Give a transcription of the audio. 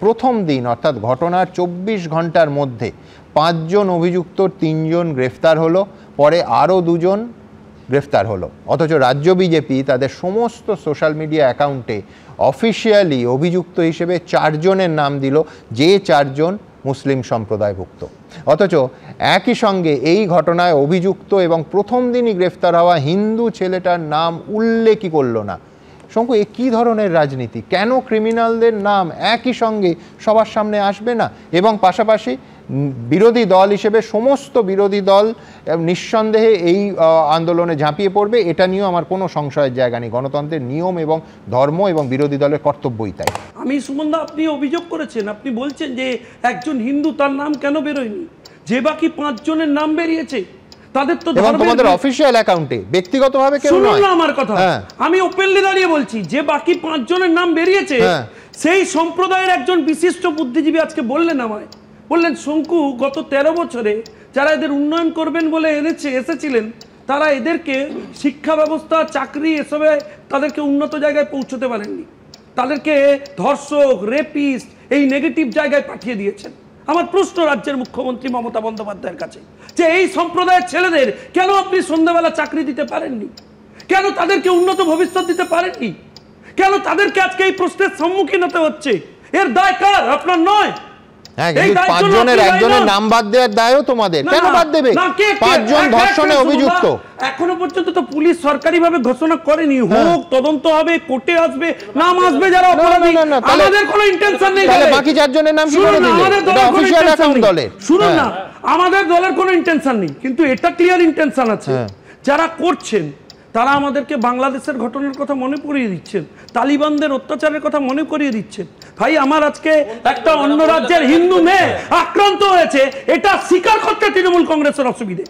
প্রথম দিন অর্থাৎ ঘটনার 24 ঘন্টার মধ্যে 5 জন অভিযুক্তর 3 জন গ্রেফতার হলো, পরে আরও 2 জন গ্রেফতার হলো। অথচ রাজ্য বিজেপি তাদের সমস্ত সোশ্যাল মিডিয়া অ্যাকাউন্টে অফিসিয়ালি অভিযুক্ত হিসেবে 4 জনের নাম দিল, যে 4 জন মুসলিম সম্প্রদায়ভুক্ত। অথচ একই সঙ্গে এই ঘটনায় অভিযুক্ত এবং প্রথম দিনই গ্রেফতার হওয়া হিন্দু ছেলেটার নাম উল্লেখই করল না। শঙ্কু, এ কী ধরনের রাজনীতি? কেন ক্রিমিনালদের নাম একই সঙ্গে সবার সামনে আসবে না? এবং পাশাপাশি বিরোধী দল হিসেবে সমস্ত বিরোধী দল নিঃসন্দেহে এই আন্দোলনে ঝাঁপিয়ে পড়বে, এটা নিয়েও আমার কোনো সংশয়ের জায়গা নেই। গণতন্ত্রের নিয়ম এবং ধর্ম এবং বিরোধী দলের কর্তব্যই তাই। আমি সুমনদা, আপনি অভিযোগ করেছেন, আপনি বলছেন যে একজন হিন্দু, তার নাম কেন বেরোয়নি, যে বাকি 5 জনের নাম বেরিয়েছে তাদের তো তোমাদের অফিশিয়াল অ্যাকাউন্টে, ব্যক্তিগতভাবে কেউ নয়। শুনুন না আমার কথা, আমি ওপেনলি দাঁড়িয়ে বলছি, যে বাকি 5 জনের নাম বেরিয়েছে সেই সম্প্রদায়ের একজন বিশিষ্ট বুদ্ধিজীবী আজকে বললেন আমায়, বললেন শঙ্কু, গত 13 বছরে যারা এদের উন্নয়ন করবেন বলে এসেছিলেন, তারা এদেরকে শিক্ষা ব্যবস্থা, চাকরি, এসবে তাদেরকে উন্নত জায়গায় পৌঁছতে পারেননি, তাদেরকে ধর্ষক, রেপিস্ট, এই নেগেটিভ জায়গায় পাঠিয়ে দিয়েছেন। আমার প্রশ্ন রাজ্যের মুখ্যমন্ত্রী মমতা বন্দ্যোপাধ্যায়ের কাছে, যে এই সম্প্রদায়ের ছেলেদের কেন আপনি সন্ধ্যাবেলা চাকরি দিতে পারেননি? কেন তাদেরকে উন্নত ভবিষ্যৎ দিতে পারেননি? কেন তাদেরকে আজকে এই প্রশ্নের সম্মুখীন হতে হচ্ছে? এর দায় কার? আপনার নয়। 5 জনের একজনের নাম বাদ দেওয়ার দায়ও তোমাদের। কেন বাদ দেবে? 5 জন ধর্ষণে অভিযুক্ত। এখনো পর্যন্ত তো পুলিশ সরকারিভাবে ঘোষণা করেনি, হোক, তদন্ত হবে, কোর্টে আসবে, নাম আসবে যারা অপরাধী। আমাদের কোনো ইন্টেনশন নেই। তাহলে বাকি 4 জনের নাম কি করে দিলে? এটা অফিশিয়াল অ্যাকাউন্ট দলের। শুনুন না, আমাদের দলের কোনো ইন্টেনশন নেই, কিন্তু এটা ক্লিয়ার ইন্টেনশন আছে। যারা করছেন তারা আমাদেরকে বাংলাদেশের ঘটনার কথা মনে করিয়ে দিচ্ছেন, তালিবানদের অত্যাচারের কথা মনে করিয়ে দিচ্ছেন। ভাই, আমার আজকে একটা অন্য রাজ্যের হিন্দু মেয়ে আক্রান্ত হয়েছে, এটা স্বীকার করতে তৃণমূল কংগ্রেসের অসুবিধে।